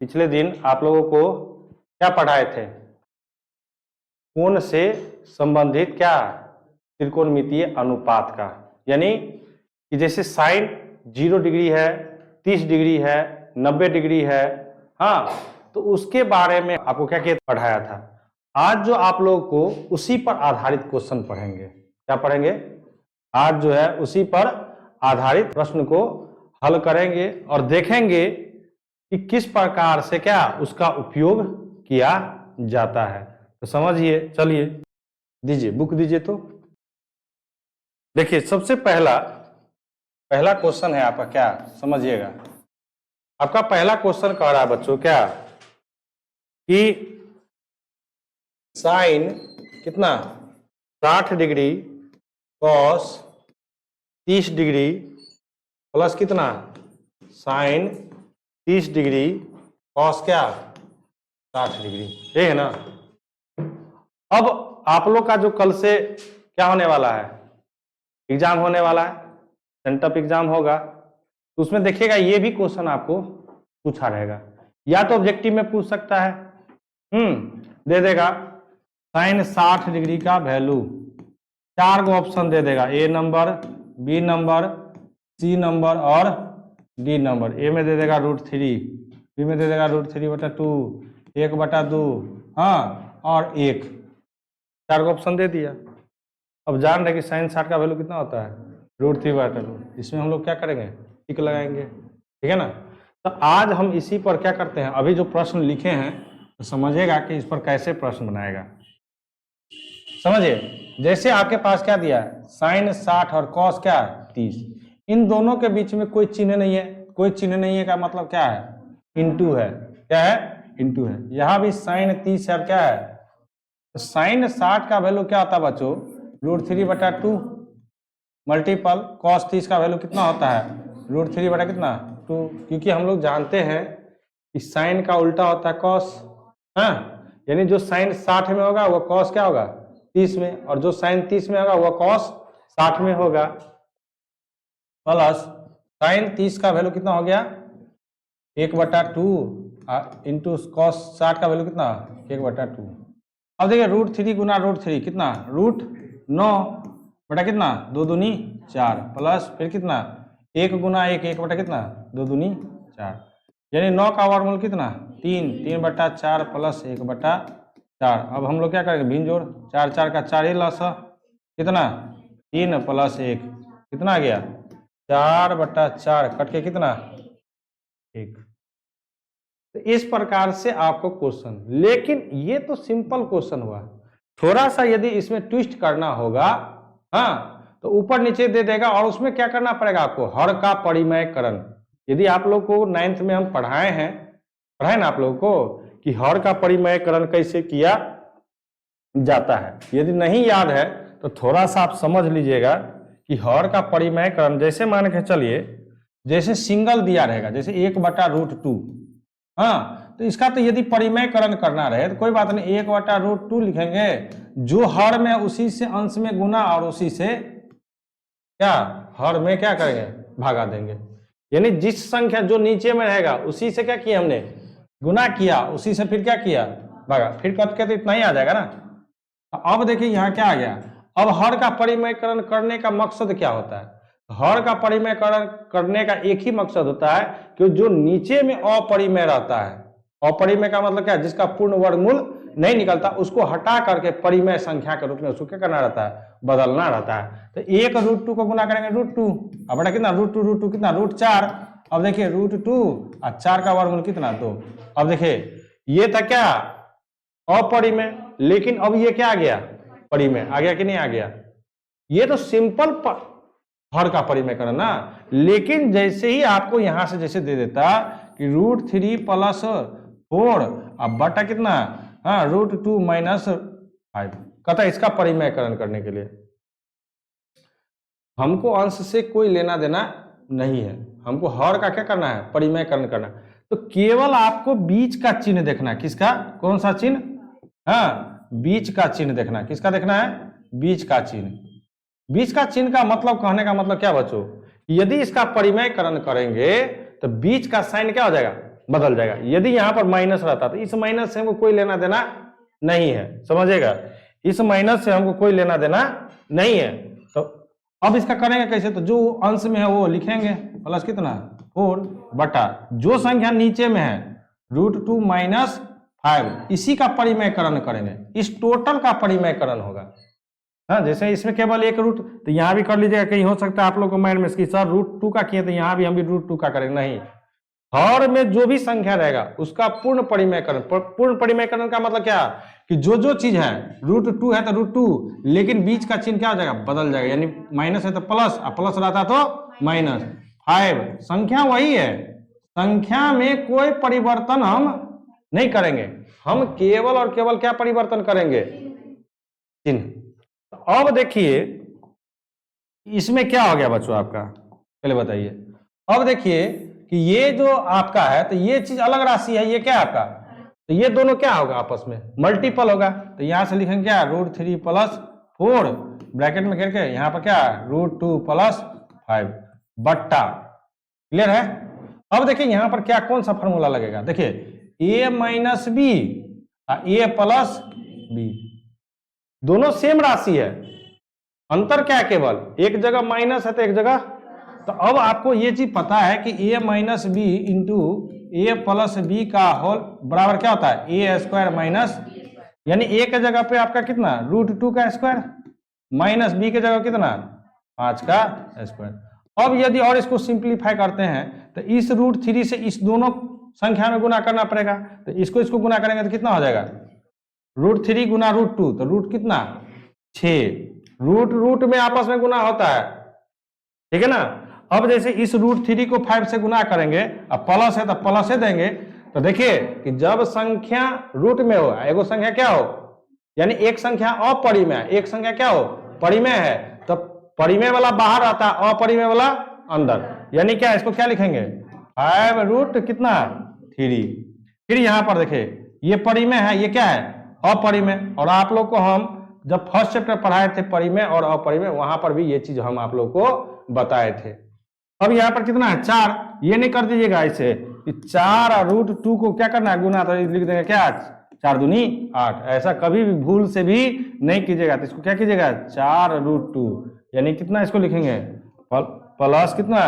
पिछले दिन आप लोगों को क्या पढ़ाए थे? कोण से संबंधित क्या त्रिकोणमितीय अनुपात का, यानी कि जैसे साइन 0 डिग्री है, 30 डिग्री है, 90 डिग्री है, हाँ, तो उसके बारे में आपको क्या क्या पढ़ाया था। आज जो आप लोगों को उसी पर आधारित क्वेश्चन पढ़ेंगे। क्या पढ़ेंगे? आज जो है उसी पर आधारित प्रश्न को हल करेंगे और देखेंगे कि किस प्रकार से क्या उसका उपयोग किया जाता है। तो समझिए, चलिए दीजिए, बुक दीजिए। तो देखिए, सबसे पहला क्वेश्चन है आपका, क्या समझिएगा। आपका पहला क्वेश्चन कह रहा है बच्चों क्या कि साइन कितना 60 डिग्री कॉस 30 डिग्री प्लस कितना साइन 30 डिग्री कॉस क्या 60 डिग्री, ये है ना। अब आप लोग का जो कल से क्या होने वाला है, एग्जाम होने वाला है, सेंटअप एग्जाम होगा, तो उसमें देखिएगा ये भी क्वेश्चन आपको पूछा रहेगा, या तो ऑब्जेक्टिव में पूछ सकता है, दे देगा साइन 60 डिग्री का वैल्यू, 4 गो ऑप्शन दे देगा, A number, B number, C number और डी नंबर। ए में दे देगा √3, बी में दे देगा √3/2, 1/2, हाँ, और 1, 4 गो ऑप्शन दे दिया। अब जान रहे कि साइन 60 का वैल्यू कितना होता है √3/2। इसमें हम लोग क्या करेंगे, टिक लगाएंगे, ठीक है ना। तो आज हम इसी पर क्या करते हैं, अभी जो प्रश्न लिखे हैं तो समझिएगा कि इस पर कैसे प्रश्न बनाएगा। समझिए, जैसे आपके पास क्या दिया है, साइन 60 और कॉस क्या 30, इन दोनों के बीच में कोई चिन्ह नहीं है। कोई चिन्ह नहीं है का मतलब क्या है, इनटू है। क्या है, इनटू है। यहां भी साइन 30 है, क्या है, तो साइन 60 का वैल्यू क्या होता है बच्चों, √3/2 मल्टीपल कॉस 30 का वैल्यू कितना होता है, √3 कितना 2, क्योंकि हम लोग जानते हैं कि साइन का उल्टा होता है कॉस, हाँ, यानी जो साइन 60 में होगा वो कॉस क्या होगा 30 में, और जो साइन 30 में होगा वो कॉस 60 में होगा, प्लस साइन 30 का वैल्यू कितना हो गया 1/2 इंटू कॉस 60 का वैल्यू कितना 1/2। अब देखिए √3 गुना √3 कितना √9 कितना 2 दूनी 4, प्लस फिर कितना 1 गुना 1 1 कितना 2 दूनी 4, यानी 9 का वर्गमूल कितना 3, 3/4 प्लस 1/4। अब हम लोग क्या करेंगे, भिन्न जोड़, 4 4 का 4 ही लस कितना 3 प्लस 1 कितना आ गया 4/4, कट के कितना 1। तो इस प्रकार से आपको क्वेश्चन, लेकिन ये तो सिंपल क्वेश्चन हुआ, थोड़ा सा यदि इसमें ट्विस्ट करना होगा, हाँ, तो ऊपर नीचे दे देगा और उसमें क्या करना पड़ेगा आपको, हर का परिमेयकरण। यदि आप लोग को 9th में हम पढ़ाए ना आप लोगों को कि हर का परिमेयकरण कैसे किया जाता है, यदि नहीं याद है तो थोड़ा सा आप समझ लीजिएगा कि हर का परिमेयकरण, जैसे मान के चलिए, जैसे सिंगल दिया रहेगा, जैसे 1/√2, हाँ, तो इसका तो यदि परिमेयकरण करना रहे तो कोई बात नहीं, 1/√2 लिखेंगे, जो हर में उसी से अंश में गुना और उसी से क्या हर में क्या करेंगे भागा देंगे, यानी जिस संख्या जो नीचे में रहेगा उसी से क्या किया हमने गुना किया, उसी से फिर क्या किया भागा, फिर कट के तो इतना ही आ जाएगा ना। अब देखिए यहाँ क्या आ गया, अब हर का परिमेयकरण करने का मकसद क्या होता है, हर का परिमेयकरण करने का एक ही मकसद होता है कि जो नीचे में अपरिमेय रहता है, अपरिमेय का मतलब क्या है, जिसका पूर्ण वर्गमूल नहीं निकलता, उसको हटा करके परिमेय संख्या के रूप में उसको क्या करना रहता है, बदलना रहता है। तो 1√2 को गुना करेंगे √2, अब बेटा कितना √2 कितना √4, अब देखिए √2 और 4 का वर्गमूल कितना 2। अब देखिए ये था क्या अपरिमेय, लेकिन अब ये क्या आ गया परिमेय, आ गया कि नहीं आ गया, ये तो सिंपल हर का परिमेयकरण ना। लेकिन जैसे ही आपको यहां से जैसे दे देता कि √3 + 4 अब बटा कितना, हाँ, √2 - 5, कहता इसका परिमेयकरण करने के लिए हमको अंश से कोई लेना देना नहीं है, हमको हर का क्या करना है परिमेयकरण करना। तो केवल आपको बीच का चिन्ह देखना, किसका, कौन सा चिन्ह, हाँ, बीच का चिन्ह देखना, किसका देखना है, बीच का चिन्ह। बीच का चिन्ह का मतलब, कहने का मतलब क्या बच्चों, यदि इसका परिमेयकरण करेंगे तो बीच का साइन क्या हो जाएगा बदल जाएगा। यदि यहाँ पर माइनस रहता तो इस माइनस से हमको कोई लेना देना नहीं है, समझिएगा, इस माइनस से हमको कोई लेना देना नहीं है। तो अब इसका करेंगे कैसे, तो जो अंश में है वो लिखेंगे प्लस कितना 4 बटा जो संख्या नीचे में है √2 माइनस 5, इसी का परिमयकरण करेंगे, इस टोटल का परिमयकरण होगा। हाँ, जैसे इसमें केवल एक रूट, तो यहाँ भी कर लीजिएगा, कहीं हो सकता है आप लोग को माइंड में कि सर √2 का किए तो यहाँ भी हम भी √2 का करेंगे, नहीं, हर में जो भी संख्या रहेगा उसका पूर्ण परिमयकरण। पूर्ण परिमयकरण का मतलब क्या, कि जो जो चीज है √2 है तो √2, लेकिन बीच का चिन्ह क्या हो जाएगा, बदल जाएगा, यानी माइनस है तो प्लस, और प्लस रहता तो माइनस। 5 संख्या वही है, संख्या में कोई परिवर्तन हम नहीं करेंगे, हम केवल और केवल क्या परिवर्तन करेंगे, चिन्ह। अब देखिए इसमें क्या हो गया बच्चों आपका, पहले बताइए। अब देखिए कि ये जो आपका है तो ये चीज अलग राशि है, ये क्या है आपका, तो ये दोनों क्या होगा आपस में मल्टीपल होगा, तो यहां से लिखेंगे क्या √3 + 4 ब्रैकेट में घेर के यहाँ पर क्या √2 + 5 बट्टा, क्लियर है। अब देखिए यहाँ पर क्या कौन सा फॉर्मूला लगेगा, देखिए a - b a + b, दोनों सेम राशि है, अंतर क्या है, केवल एक जगह माइनस है तो एक जगह, तो अब आपको ये चीज पता है कि a - b × a + b का होल बराबर क्या होता है a² माइनस, यानी a के जगह पे आपका कितना √2 का स्क्वायर माइनस b के जगह कितना 5 का स्क्वायर। अब यदि और इसको सिंप्लीफाई करते हैं तो इस √3 से इस दोनों संख्या में गुना करना पड़ेगा, तो इसको गुना करेंगे तो कितना हो जाएगा √3 × √2, तो रूट कितना 6, रूट में आपस में गुना होता है, ठीक है ना। अब जैसे इस √3 को 5 से गुना करेंगे, अब प्लस है तो प्लस से देंगे, तो देखिए कि जब संख्या रूट में हो, एगो संख्या क्या हो, यानी एक संख्या अपरिमेय है, एक संख्या क्या हो परिमेय है, तो परिमेय वाला बाहर आता है, अपरिमेय वाला अंदर, यानी क्या इसको क्या लिखेंगे 5 कितना 3। फिर यहाँ पर देखिए ये परिमेय है, ये क्या है अपरिमेय, और आप लोग को हम जब फर्स्ट चैप्टर पढ़ाए थे परिमेय और अपरिमेय, वहां पर भी ये चीज हम आप लोग को बताए थे। अब यहाँ पर कितना है 4, ये नहीं कर दीजिएगा ऐसे कि 4 और √2 को क्या करना है गुना, तो लिख देंगे क्या 4 दूनी 8, ऐसा कभी भी भूल से भी नहीं कीजिएगा। तो इसको क्या कीजिएगा 4 √2, यानी कितना इसको लिखेंगे प्लस कितना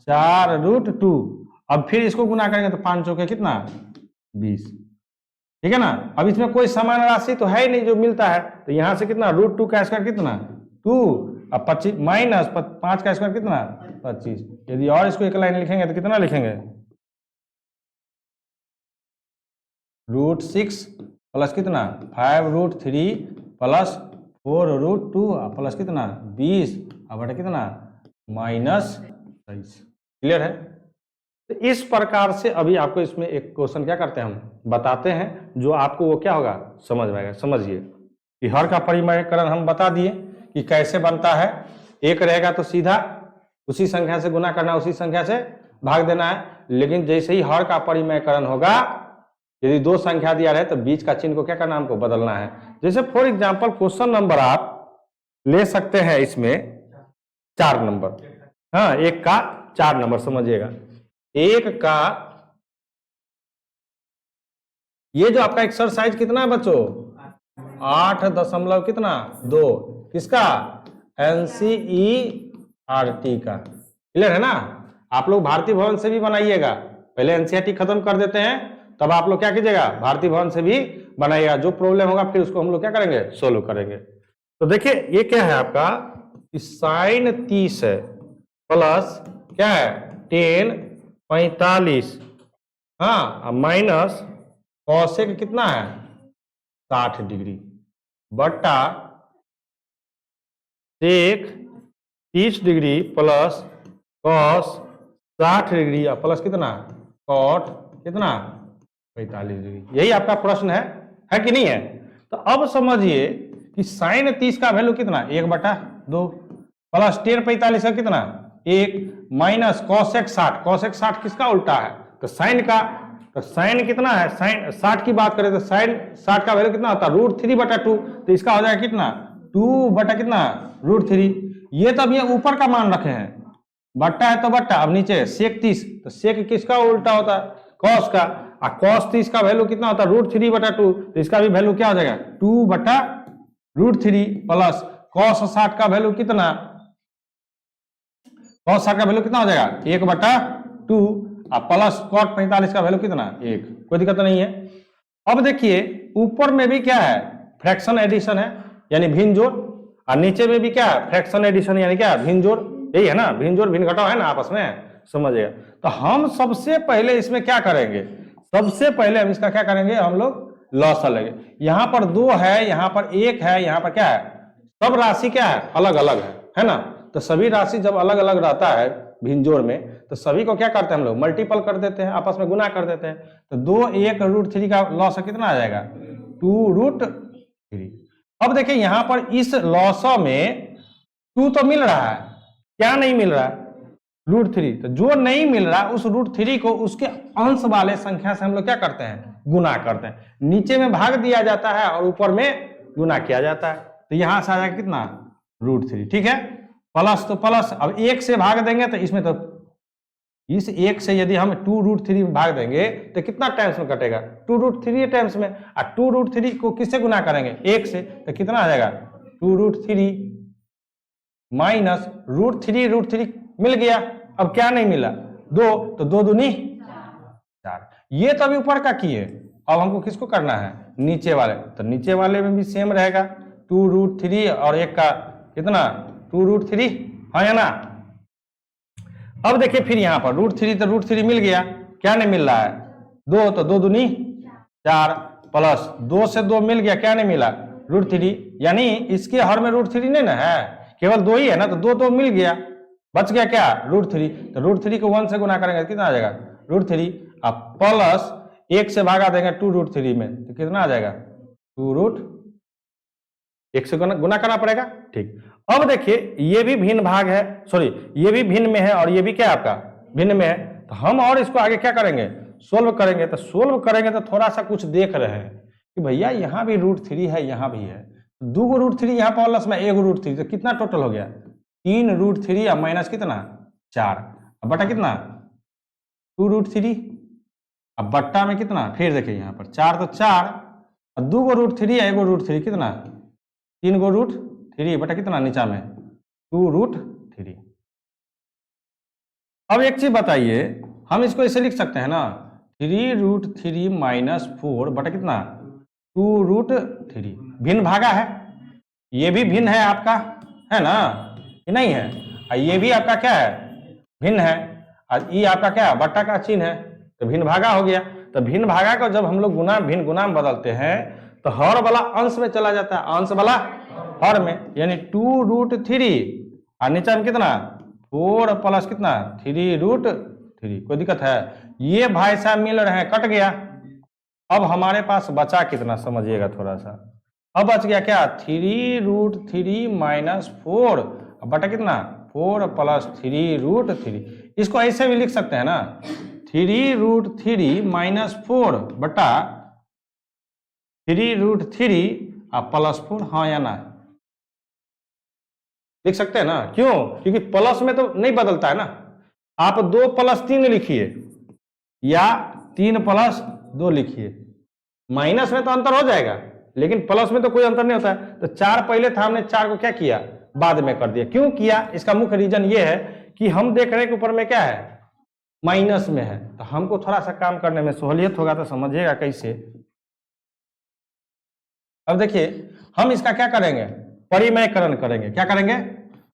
4 √2, अब फिर इसको गुना करेंगे तो 5 चौके कितना 20, ठीक है ना। अब इसमें कोई समान राशि तो है ही नहीं जो मिलता है, तो यहां से कितना √2 का स्क्वायर कितना 2, अब 25 माइनस 5 का स्क्वायर कितना 25। यदि और इसको एक लाइन लिखेंगे तो कितना लिखेंगे √6 प्लस कितना 5 √3 प्लस 4 √2 प्लस कितना 20 अब बटा कितना -23। क्लियर है। तो इस प्रकार से अभी आपको इसमें एक क्वेश्चन क्या करते हैं हम बताते हैं, जो आपको वो क्या होगा समझ में आएगा। समझिए कि हर का परिमयकरण हम बता दिए कि कैसे बनता है, एक रहेगा तो सीधा उसी संख्या से गुना करना, उसी संख्या से भाग देना है, लेकिन जैसे ही हर का परिमयकरण होगा, यदि दो संख्या दिया रहे तो बीच का चिन्ह को क्या करना हमको बदलना है। जैसे फॉर एग्जांपल क्वेश्चन नंबर आप ले सकते हैं इसमें 4 नंबर, हाँ एक का 4 नंबर समझिएगा, एक का ये जो आपका एक्सरसाइज कितना है बच्चों 8 कितना 2, किसका NCERT का। क्लियर है ना। आप लोग भारतीय भवन से भी बनाइएगा, पहले NCERT खत्म कर देते हैं, तब आप लोग क्या कीजिएगा भारतीय भवन से भी बनाइएगा। जो प्रॉब्लम होगा फिर उसको हम लोग क्या करेंगे सोल्व करेंगे। तो देखिए ये क्या है आपका sin 30 है प्लस क्या है 10 45, हाँ माइनस कॉसेक कितना है 60 डिग्री बट्टा सेक 30 degree plus cos 60 degree plus कितना कॉट कितना 45 डिग्री। यही आपका प्रश्न है कि नहीं है। तो अब समझिए कि sin 30 का वैल्यू कितना 1/2 प्लस 10 45 का कितना 1 माइनस कॉसेक 60, कॉसेक 60 किसका उल्टा है तो साइन का, तो साइन कितना है साइन 60 की बात करें तो साइन 60 का वैल्यू कितना होता है √3/2, तो इसका हो जाएगा कितना 2 कितना √3। ये तब ये ऊपर का मान रखे हैं, बट्टा है तो बट्टा, अब नीचे सेक 30, तो सेक किसका उल्टा होता है कॉस का, और कॉस 30 का वैल्यू कितना होता है √3/2, तो इसका भी वैल्यू क्या हो जाएगा 2/√3 प्लस कॉस 60 का वैल्यू कितना, कॉस 60 का वैल्यू कितना हो जाएगा 1/2 और प्लस कॉट 45 का वैल्यू कितना 1, कोई दिक्कत नहीं है। अब देखिए ऊपर में भी क्या है फ्रैक्शन एडिशन है यानी भिन्न जोड़, और नीचे में भी क्या है फ्रैक्शन एडिशन यानी क्या भिन्न जोड़, यही है ना, भिन्न जोड़ भिन्न घटाव है ना आपस में, समझिएगा। तो हम सबसे पहले इसमें क्या करेंगे, सबसे पहले हम इसका क्या करेंगे, हम लोग लॉस लेंगे। यहाँ पर 2 है, यहाँ पर 1 है, यहाँ पर क्या है, सब राशि क्या है अलग अलग है ना। तो सभी राशि जब अलग अलग रहता है भिन्न जोड़ में, तो सभी को क्या करते हैं हम लोग मल्टीपल कर देते हैं, आपस में गुना कर देते हैं। तो 2 1 √3 का लॉस कितना आ जाएगा 2√3। अब देखिए यहाँ पर इस लॉस में 2 तो मिल रहा है, क्या नहीं मिल रहा है √3, तो जो नहीं मिल रहा उस √3 को उसके अंश वाले संख्या से हम लोग क्या करते हैं गुना करते हैं, नीचे में भाग दिया जाता है और ऊपर में गुना किया जाता है। तो यहां से आ जाएगा कितना √3, ठीक है। प्लस तो प्लस, अब 1 से भाग देंगे तो इसमें तो इस 1 से यदि हम 2√3 भाग देंगे तो कितना टाइम्स में कटेगा 2√3 टाइम्स में, और 2√3 को किससे गुना करेंगे 1 से, तो कितना आ जाएगा 2√3 माइनस √3 मिल गया। अब क्या नहीं मिला 2, तो 2 दूनी 4। ये तो अभी ऊपर का किए, अब हमको किसको करना है नीचे वाले, तो नीचे वाले में भी सेम रहेगा 2√3 और 1 का कितना 2√3, हाँ या ना। अब देखिए फिर यहाँ पर √3 तो √3 मिल गया, क्या नहीं मिल रहा है 2, तो 2 दूनी 4 प्लस 2 से 2 मिल गया, क्या नहीं मिला √3, यानी इसके हर में √3 नहीं ना है, केवल 2 ही है ना, तो 2 तो मिल गया, बच गया क्या √3, तो √3 को 1 से गुना करेंगे कितना आ जाएगा √3, अब प्लस 1 से भागा देंगे 2√3 में, तो कितना आ जाएगा 1 से गुना करना पड़ेगा, ठीक। अब देखिए ये भी भिन्न भाग है, सॉरी ये भी भिन्न में है और ये भी क्या है आपका भिन्न में है, तो हम और इसको आगे क्या करेंगे सोल्व करेंगे। तो सोल्व करेंगे तो थोड़ा सा कुछ देख रहे हैं कि भैया यहाँ भी √3 है, यहाँ भी है, 2 √3 यहाँ प्लस में 1 √3, तो कितना टोटल हो गया 3 √3 और माइनस कितना 4, अब बटा कितना 2 √3, अब बट्टा में कितना, फिर देखिए यहाँ पर 4 तो 4 और 2 √3 1 √3 कितना 3 √3 बटा कितना नीचा में 2 √3। अब एक चीज बताइए, हम इसको ऐसे लिख सकते हैं ना 3 √3 माइनस 4 बटा कितना 2 √3, भिन्न भागा है, ये भी भिन्न है आपका, है ना, ये नहीं है, और ये भी आपका क्या है भिन्न है, और ये आपका क्या है बट्टा का चिन्ह है, तो भिन्न भागा हो गया। तो भिन्न भागा को जब हम लोग गुना भिन्न गुना में बदलते हैं तो हर वाला अंश में चला जाता है, अंश वाला हर में, यानी 2 √3 और नीचे में कितना 4 प्लस कितना 3 √3, कोई दिक्कत है, ये भाई साहब मिल रहे हैं, कट गया। अब हमारे पास बचा कितना समझिएगा थोड़ा सा, अब बच गया क्या 3 √3 माइनस 4 बटा कितना 4 प्लस 3 √3, इसको ऐसे भी लिख सकते हैं ना 3 √3 माइनस 4 बटा 3 √3 और प्लस 4, हाँ या ना, लिख सकते हैं ना, क्यों, क्योंकि प्लस में तो नहीं बदलता है ना, आप 2 + 3 लिखिए या 3 + 2 लिखिए, माइनस में तो अंतर हो जाएगा लेकिन प्लस में तो कोई अंतर नहीं होता है। तो 4 पहले था, हमने 4 को क्या किया बाद में कर दिया, क्यों किया, इसका मुख्य रीजन ये है कि हम देख रहे हैं कि ऊपर में क्या है माइनस में है, तो हमको थोड़ा सा काम करने में सहूलियत होगा, तो समझिएगा कैसे। अब देखिए हम इसका क्या करेंगे परिमयकरण करेंगे, क्या करेंगे,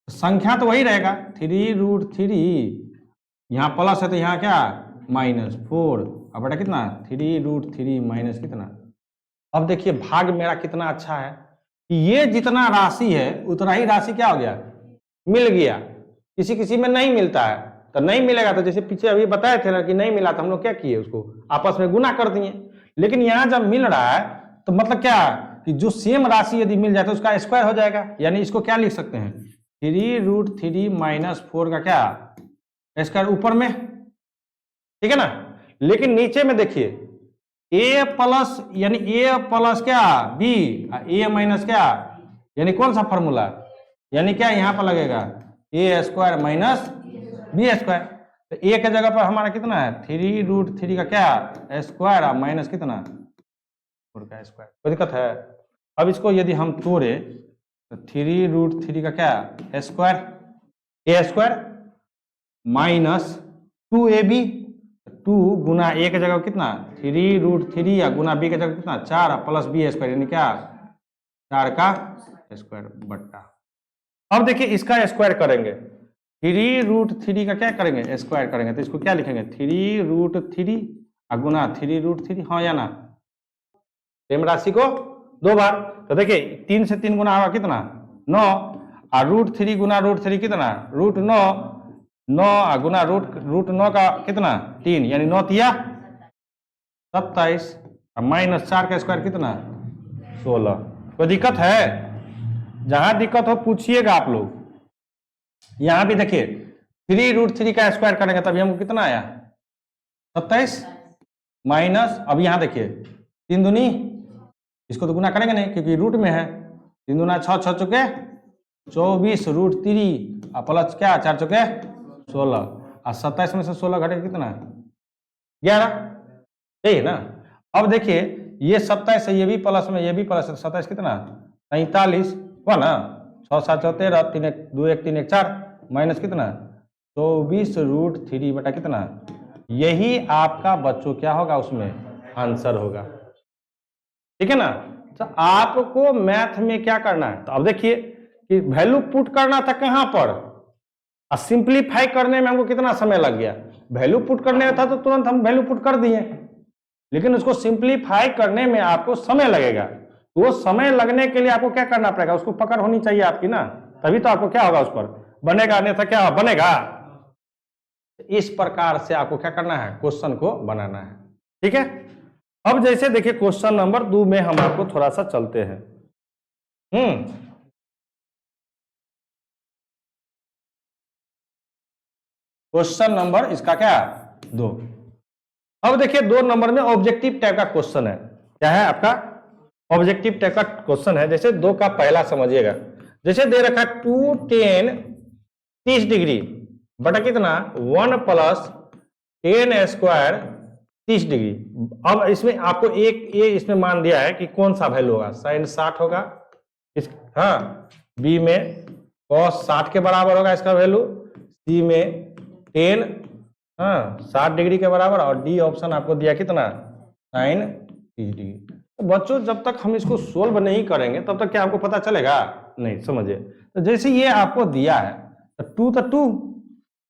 संख्या तो वही रहेगा 3 √3, यहाँ प्लस है तो यहाँ क्या माइनस 4 अब बटा कितना 3 √3 माइनस कितना। अब देखिए भाग मेरा कितना अच्छा है कि ये जितना राशि है उतना ही राशि क्या हो गया मिल गया, किसी किसी में नहीं मिलता है तो नहीं मिलेगा, तो जैसे पीछे अभी बताए थे ना कि नहीं मिला तो हम लोग क्या किए उसको आपस में गुना कर दिए, लेकिन यहाँ जब मिल रहा है तो मतलब क्या कि जो सेम राशि यदि मिल जाए तो उसका स्क्वायर हो जाएगा, यानी इसको क्या लिख सकते हैं 3 √3 माइनस 4 का क्या स्क्वायर ऊपर में, ठीक है ना। लेकिन नीचे में देखिए a प्लस यानी a प्लस क्या b a माइनस क्या, यानी कौन सा फॉर्मूला, यानी क्या यहाँ पर लगेगा a² माइनस b², तो ए के जगह पर हमारा कितना है 3√3 का क्या स्क्वायर और माइनस कितना 4 का स्क्वायर। कोई दिक्कत है? अब इसको यदि हम तोड़े तो 3√3 का क्या स्क्वायर ए स्क्वायर माइनस 2ab 2 गुना ए के जगह कितना 3√3 या गुना बी के जगह कितना 4 प्लस बी स्क्वायर यानी क्या 4 का स्क्वायर बट्टा। अब देखिए इसका स्क्वायर करेंगे 3√3 का क्या करेंगे स्क्वायर करेंगे तो इसको क्या लिखेंगे 3√3 गुना 3√3 हाँ या ना सेम राशि को 2 बार। तो देखिए 3 से 3 गुना होगा कितना 9 और √3 गुना √3 कितना √9 9 गुना √9 का कितना 3 यानी 9 तिया 27 और माइनस 4 का स्क्वायर कितना 16। कोई दिक्कत है? जहां दिक्कत हो पूछिएगा आप लोग। यहां भी देखिए 3√3 का स्क्वायर करेंगे तभी हमको कितना आया 27 माइनस अब यहां देखिए 3 दूनी इसको तो गुना करेंगे नहीं क्योंकि रूट में है 3 दूना 6 6 चुके 24 √3 और प्लस क्या 4 चुके 16 और 27 में से 16 घटेगा कितना 11 यही है ना। अब देखिए ये 27 है ये भी प्लस में ये भी प्लस है 27 कितना 43 हुआ ना 6 7 13 3 1 2 1 3 1 4 माइनस कितना 24√3 बटा कितना यही आपका बच्चों क्या होगा उसमें आंसर होगा। ठीक है ना। तो आपको मैथ में क्या करना है तो अब देखिए कि वैल्यू पुट करना था कहां पर और सिंप्लीफाई करने में हमको कितना समय लग गया। वैल्यू पुट करने में था तो तुरंत हम वैल्यू पुट कर दिए लेकिन उसको सिंप्लीफाई करने में आपको समय लगेगा। तो वो समय लगने के लिए आपको क्या करना पड़ेगा उसको पकड़ होनी चाहिए आपकी ना तभी तो आपको क्या होगा उस पर बनेगा अन्यथा क्या बनेगा। इस प्रकार से आपको क्या करना है क्वेश्चन को बनाना है। ठीक है। अब जैसे देखिए क्वेश्चन नंबर 2 में हम आपको थोड़ा सा चलते हैं। क्वेश्चन नंबर इसका क्या 2। अब देखिए 2 नंबर में ऑब्जेक्टिव टाइप का क्वेश्चन है। क्या है आपका ऑब्जेक्टिव टाइप का क्वेश्चन है। जैसे 2 का पहला समझिएगा जैसे दे रखा 2 10 30 डिग्री बटा कितना 1 प्लस 10 स्क्वायर 30 डिग्री। अब इसमें आपको एक ये इसमें मान दिया है कि कौन सा वैल्यू होगा साइन 60 होगा इस हाँ बी में cos 60 के बराबर होगा इसका वैल्यू सी में 10 हाँ 60 डिग्री के बराबर और डी ऑप्शन आपको दिया कितना साइन 30 डिग्री। तो बच्चों जब तक हम इसको सोल्व नहीं करेंगे तब तक क्या आपको पता चलेगा नहीं समझिए। तो जैसे ये आपको दिया है तो 2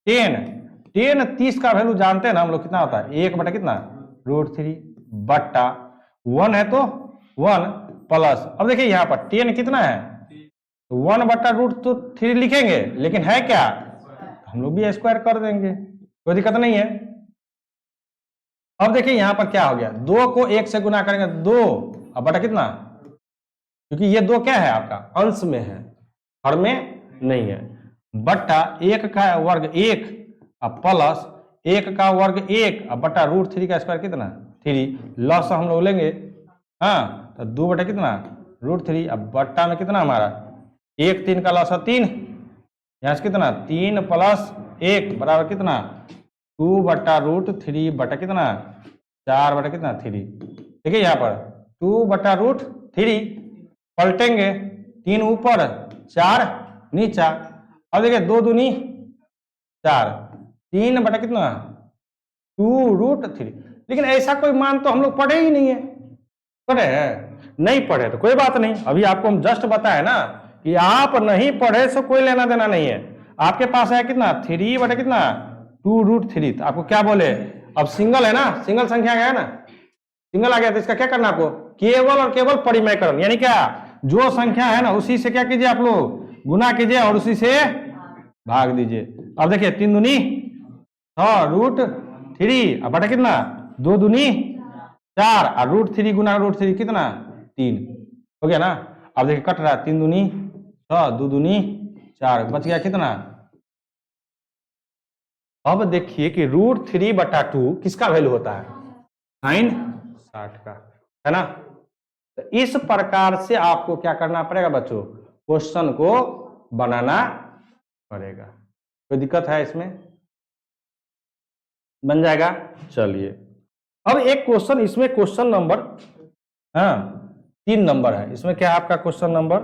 10 30 का वैल्यू जानते हैं ना हम लोग कितना होता है 1 बटा कितना √3 बट्टा 1 है तो 1 प्लस अब देखिए यहाँ पर 10 कितना है 1 बट्टा √3 लिखेंगे लेकिन है क्या हम लोग भी स्क्वायर कर देंगे कोई दिक्कत नहीं है। अब देखिए यहां पर क्या हो गया 2 को 1 से गुना करेंगे 2 अब बटा कितना क्योंकि ये 2 क्या है आपका अंश में है हर में नहीं है बट्टा 1 का वर्ग 1 अब प्लस 1 का वर्ग 1 अब बटा √3 का स्क्वायर कितना 3 लॉस हम लोग लेंगे हाँ तो 2 बटा कितना √3 अब बट्टा में कितना हमारा 1 3 का लॉस है 3 यहाँ से कितना 3 प्लस 1 बराबर कितना 2 बटा √3 बटा कितना 4 बटा कितना 3। देखिए यहाँ पर 2 बटा √3 पलटेंगे 3 ऊपर 4 नीचा। अब देखिए 2 दूनी 4 3 बटा कितना 2√3 लेकिन ऐसा कोई मान तो हम लोग पढ़े ही नहीं है पढ़े है नहीं पढ़े तो कोई बात नहीं। अभी आपको हम जस्ट बताए ना कि आप नहीं पढ़े सो कोई लेना देना नहीं है। आपके पास है कितना 3 बटा कितना 2√3 तो आपको क्या बोले अब सिंगल है ना सिंगल संख्या है ना सिंगल आ गया तो इसका क्या करना आपको केवल और केवल परिमेयकरण यानी क्या जो संख्या है ना उसी से क्या कीजिए आप लोग गुना कीजिए और उसी से भाग दीजिए। अब देखिए 3 दूनी 6√3 अब बटा कितना 2 दूनी 4 और √3 गुना √3 कितना 3 हो गया ना। अब देखिए कट रहा है 3 दूनी 6 2 दूनी 4 बच गया कितना। अब देखिए कि √3 बटा 2 किसका वैल्यू होता है साइन 60 का है ना। तो इस प्रकार से आपको क्या करना पड़ेगा बच्चों क्वेश्चन को बनाना पड़ेगा। कोई दिक्कत है इसमें बन जाएगा। चलिए अब एक क्वेश्चन, इसमें क्वेश्चन नंबर 3 नंबर है। इसमें क्या है आपका क्वेश्चन नंबर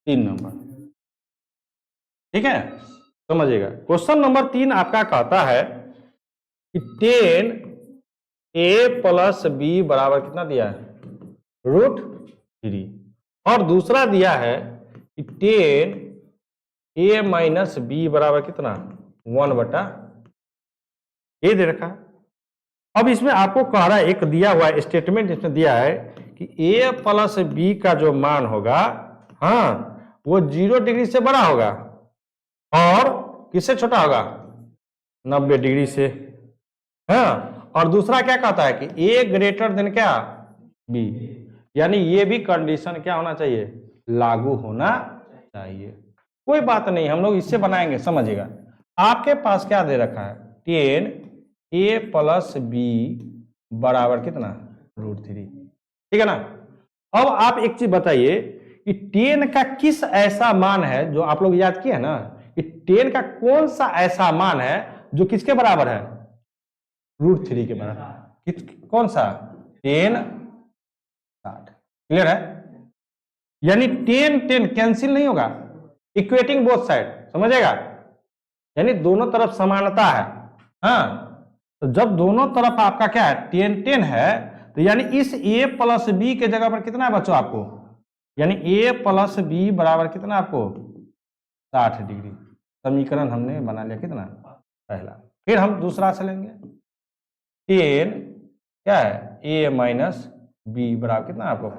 3 नंबर, ठीक है, समझिएगा। क्वेश्चन नंबर 3 आपका कहता है कि 10a प्लस बी बराबर कितना दिया है, √3, और दूसरा दिया है कि 10a माइनस बी बराबर कितना 1/, ये दे रखा है। अब इसमें आपको कह रहा है, एक दिया हुआ है स्टेटमेंट इसमें दिया है कि a प्लस बी का जो मान होगा, वो 0 डिग्री से बड़ा होगा और किससे छोटा होगा, 90 डिग्री से। और दूसरा क्या कहता है कि a ग्रेटर देन क्या, b, यानी ये भी कंडीशन क्या होना चाहिए, लागू होना चाहिए। कोई बात नहीं, हम लोग इससे बनाएंगे, समझिएगा। आपके पास क्या दे रखा है, 10a प्लस बी बराबर कितना √3, ठीक है ना। अब आप एक चीज बताइए कि 10 का किस ऐसा मान है, जो आप लोग याद किए हैं ना, कि 10 का कौन सा ऐसा मान है जो किसके बराबर है, √3 के बराबर। कौन सा, 10 60, क्लियर है। यानी 10 कैंसिल नहीं होगा, इक्वेटिंग बोथ साइड, समझेगा, यानी दोनों तरफ समानता है। तो जब दोनों तरफ आपका क्या है 10 है, तो यानी इस a प्लस बी के जगह पर कितना है बच्चों आपको, यानी a प्लस बी बराबर कितना आपको 60 डिग्री। समीकरण हमने बना लिया कितना, पहला। फिर हम दूसरा से लेंगे, 10 क्या है a माइनस बी बराबर कितना आपको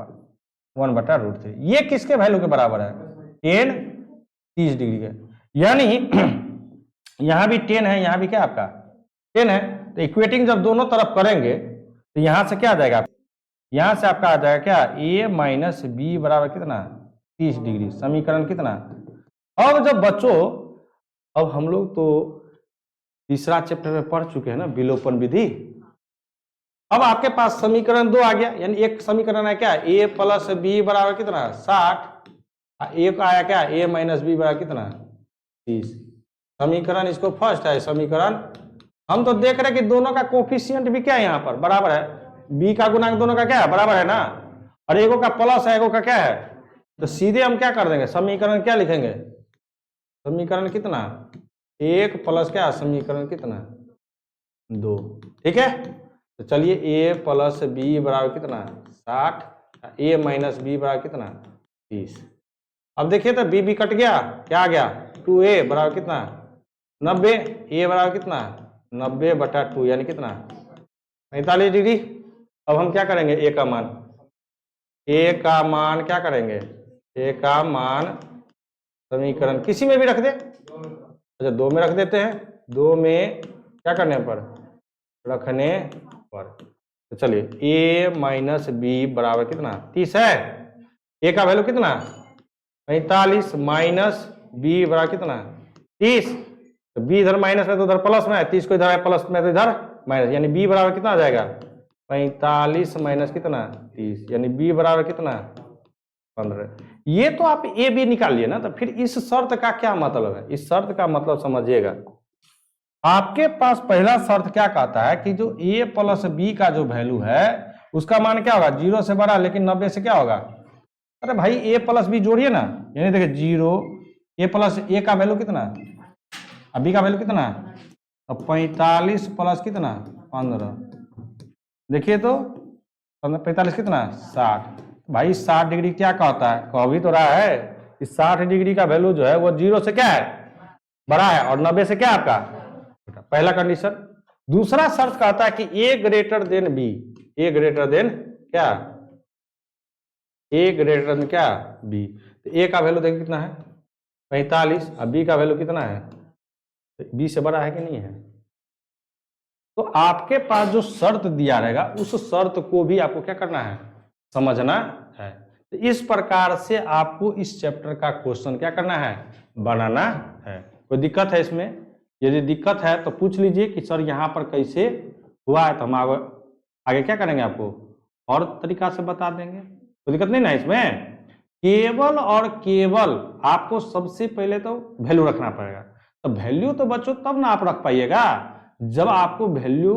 1/√3। ये किसके वैल्यू के बराबर है, 10 30 डिग्री के, यानी यहां भी 10 है, यहां भी क्या आपका 10 है। तो इक्वेटिंग जब दोनों तरफ करेंगे तो यहां से क्या आ जाएगा, यहां से आपका आ जाएगा क्या, a माइनस बी बराबर कितना 30 डिग्री। समीकरण कितना, अब जब बच्चों, अब हम लोग तो तीसरा चैप्टर में पढ़ चुके हैं ना, विलोपन विधि। अब आपके पास समीकरण 2 आ गया, यानी एक समीकरण है क्या, a प्लस बी बराबर कितना 60, एक आया क्या a माइनस बी बराबर कितना 30। समीकरण इसको फर्स्ट है समीकरण। हम तो देख रहे हैं कि दोनों का कोफिशिएंट भी क्या है यहाँ पर बराबर है, b का गुणांक दोनों का क्या है बराबर है ना, और एगो का प्लस है एगो का क्या है, तो सीधे हम क्या कर देंगे, समीकरण क्या लिखेंगे, समीकरण कितना 1 प्लस क्या, समीकरण कितना 2, ठीक है। तो चलिए a प्लस बी बराबर कितना 60, a माइनस बी बराबर कितना 30। अब देखिए तो b कट गया, क्या आ गया 2a बराबर कितना 90, a बराबर कितना 90/2, यानी कितना 45 डिग्री। अब हम क्या करेंगे, a का मान क्या करेंगे, a का मान समीकरण किसी में भी रख दे, अच्छा 2 में रख देते हैं, 2 में क्या करने पर, रखने पर। तो चलिए a माइनस बी बराबर कितना 30 है, a का वैल्यू कितना 45 माइनस बी बराबर कितना 30, तो b इधर माइनस में तो उधर प्लस में है, 30 को इधर है प्लस में तो इधर माइनस, यानी b बराबर कितना आ जाएगा 45 माइनस कितना 30, यानी b बराबर कितना 15। ये तो आप a b निकाल लिए ना, तो फिर इस शर्त का क्या मतलब है, इस शर्त का मतलब समझिएगा। आपके पास पहला शर्त क्या कहता है कि जो a प्लस बी का जो वैल्यू है उसका मान क्या होगा 0 से बड़ा, लेकिन 90 से क्या होगा, अरे भाई a प्लस बी जोड़िए ना, यानी देखिए 0, a प्लस a का वैल्यू कितना, अब b का वैल्यू कितना, अब 45 प्लस कितना 15, देखिए तो 45 कितना 60। भाई 60 डिग्री क्या कहता है, कह भी तो रहा है कि 60 डिग्री का वैल्यू जो है वो 0 से क्या है बड़ा है और 90 से क्या आपका, पहला कंडीशन। दूसरा शर्त कहता है कि a greater than b, a greater than क्या, a ग्रेटर देन क्या b। तो a का वैल्यू देखिए कितना है 45, और b का वैल्यू कितना है, तो b से बड़ा है कि नहीं है। तो आपके पास जो शर्त दिया रहेगा उस शर्त को भी आपको क्या करना है, समझना है। तो इस प्रकार से आपको इस चैप्टर का क्वेश्चन क्या करना है, बनाना है। कोई दिक्कत है इसमें, यदि दिक्कत है तो पूछ लीजिए कि सर यहाँ पर कैसे हुआ है, तो हम आगे क्या करेंगे आपको और तरीका से बता देंगे। कोई दिक्कत नहीं ना इसमें। केवल और केवल आपको सबसे पहले तो वैल्यू रखना पड़ेगा, तो वैल्यू तो बच्चों तब ना आप रख पाइएगा जब आपको वैल्यू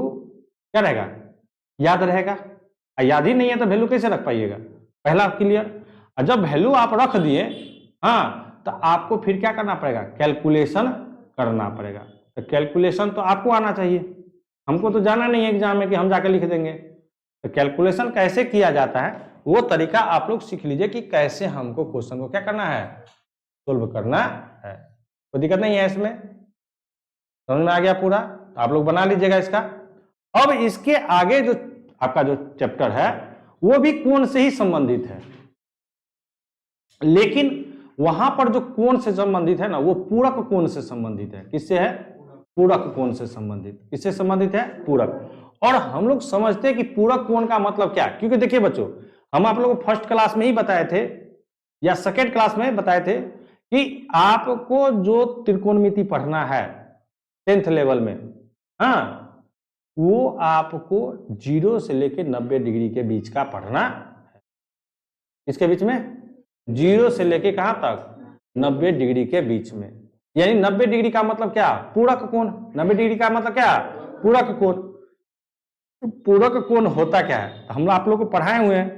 क्या रहेगा, याद रहेगा। याद ही नहीं है तो वैल्यू कैसे रख पाइएगा, पहला क्लियर। और जब वैल्यू आप रख दिए, हाँ, तो आपको फिर क्या करना पड़ेगा, कैलकुलेशन करना पड़ेगा। तो कैलकुलेशन तो आपको आना चाहिए, हमको तो जाना नहीं है एग्जाम में कि हम जाकर लिख देंगे। तो कैलकुलेशन कैसे किया जाता है वो तरीका आप लोग सीख लीजिए कि कैसे हमको क्वेश्चन को क्या करना है, सोल्व करना है। कोई दिक्कत नहीं है इसमें, समझ में आ गया पूरा। तो आप लोग बना लीजिएगा इसका। अब इसके आगे जो आपका जो चैप्टर है वो भी कोण से ही संबंधित है, लेकिन वहां पर जो कोण से संबंधित है ना वो पूरक कोण से संबंधित है। किससे है, पूरक कोण से संबंधित। किससे संबंधित है, पूरक। और हम लोग समझते हैं कि पूरक कोण का मतलब क्या, क्योंकि देखिए बच्चों, हम आप लोगों को फर्स्ट क्लास में ही बताए थे या सेकेंड क्लास में बताए थे कि आपको जो त्रिकोणमिति पढ़ना है 10th लेवल में, हाँ, वो आपको 0 से लेकर 90 डिग्री के बीच का पढ़ना है। इसके बीच में 0 से लेके कहां तक, 90 डिग्री के बीच में। यानी 90 डिग्री का मतलब क्या, पूरक कोण। 90 डिग्री का मतलब क्या, पूरक कोण। पूरक कोण होता क्या है, तो हम आप लोग को पढ़ाए हुए हैं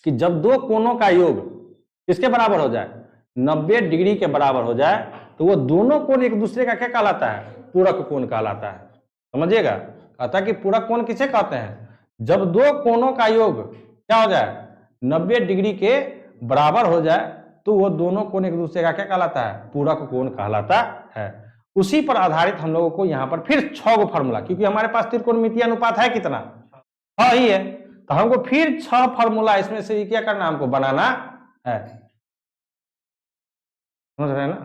कि जब दो कोणों का योग किसके बराबर हो जाए, 90 डिग्री के बराबर हो जाए, तो वो दोनों कोण एक दूसरे का क्या कहलाता है, पूरक कोण कहलाता है। समझिएगा, कहता है कि पूरक कोण किसे कहते हैं, जब दो कोणों का योग क्या हो जाए, 90 डिग्री के बराबर हो जाए, तो वो दोनों कोण एक दूसरे का क्या कहलाता है, पूरक कोण कहलाता है। उसी पर आधारित हम लोगों को यहाँ पर फिर 6 गो फॉर्मूला, क्योंकि हमारे पास त्रिकोणमितीय अनुपात है कितना, 6 ही है, तो हमको फिर 6 फॉर्मूला इसमें से क्या करना, हमको बनाना है। समझ रहे हैं ना,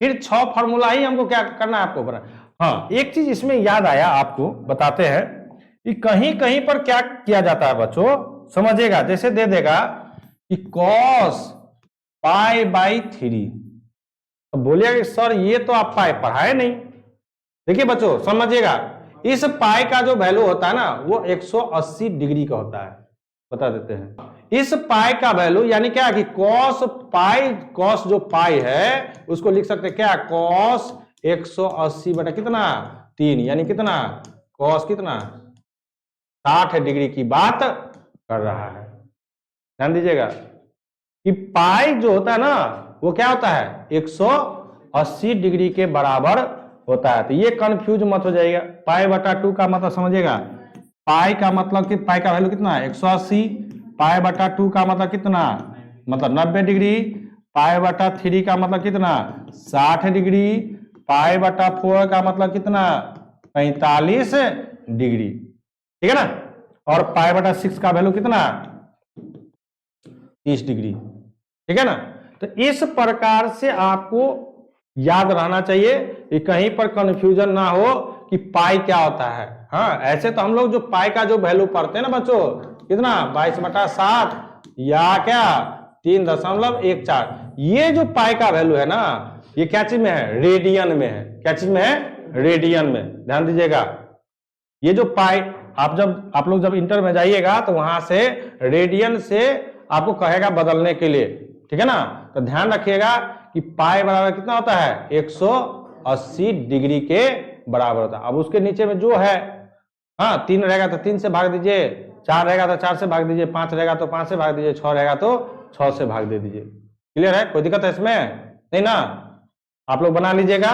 फिर 6 फॉर्मूला ही हमको क्या करना है, आपको बना। हाँ, एक चीज इसमें याद आया, आपको बताते हैं कि कहीं कहीं पर क्या किया जाता है बच्चों, समझिएगा। जैसे दे देगा कि cos π/3, तो बोलिएगा कि सर ये तो आप पाई पढ़ाए नहीं। देखिए बच्चों समझिएगा, इस पाई का जो वैल्यू होता है ना वो 180 डिग्री का होता है। बता देते हैं, इस पाई का वैल्यू यानी क्या कि cos पाई, cos जो पाई है उसको लिख सकते हैं क्या, cos 180 बटा कितना, 3, यानी कितना, cos कितना, 60 डिग्री की बात कर रहा है। ध्यान दीजिएगा कि पाई जो होता है ना वो क्या होता है, 180 डिग्री के बराबर होता है। तो ये कंफ्यूज मत हो जाएगा। पाई बटा 2 का मतलब समझिएगा, पाई का मतलब कि पाई का वैल्यू कितना है, 180, पाई बटा 2 का मतलब कितना, मतलब 90 डिग्री, पाई बटा 3 का मतलब कितना, 60 डिग्री, पाई बटा 4 का मतलब कितना, 45 डिग्री, ठीक है ना। और पाई बटा 6 का वैल्यू कितना, 30 डिग्री, ठीक है ना। तो इस प्रकार से आपको याद रहना चाहिए कि कहीं पर कंफ्यूजन ना हो कि पाई क्या होता है। हाँ, ऐसे तो हम लोग जो पाई का जो वैल्यू पढ़ते हैं ना बच्चों, कितना, 22/60 या क्या 3.14, ये जो पाई का वैल्यू है ना ये क्या चीज में है, रेडियन में है। क्या चीज में है, रेडियन में। ध्यान दीजिएगा, ये जो पाई आप लोग जब इंटर में जाइएगा तो वहां से रेडियन से आपको कहेगा बदलने के लिए, ठीक है ना। तो ध्यान रखिएगा कि पाई बराबर कितना होता है, 180 डिग्री के बराबर होता है। अब उसके नीचे में जो है, हाँ, 3 रहेगा तो 3 से भाग दीजिए, 4 रहेगा तो 4 से भाग दीजिए, 5 रहेगा तो 5 से भाग दीजिए, 6 रहेगा तो 6 से भाग दे दीजिए। क्लियर है, कोई दिक्कत है इसमें नहीं ना, आप लोग बना लीजिएगा।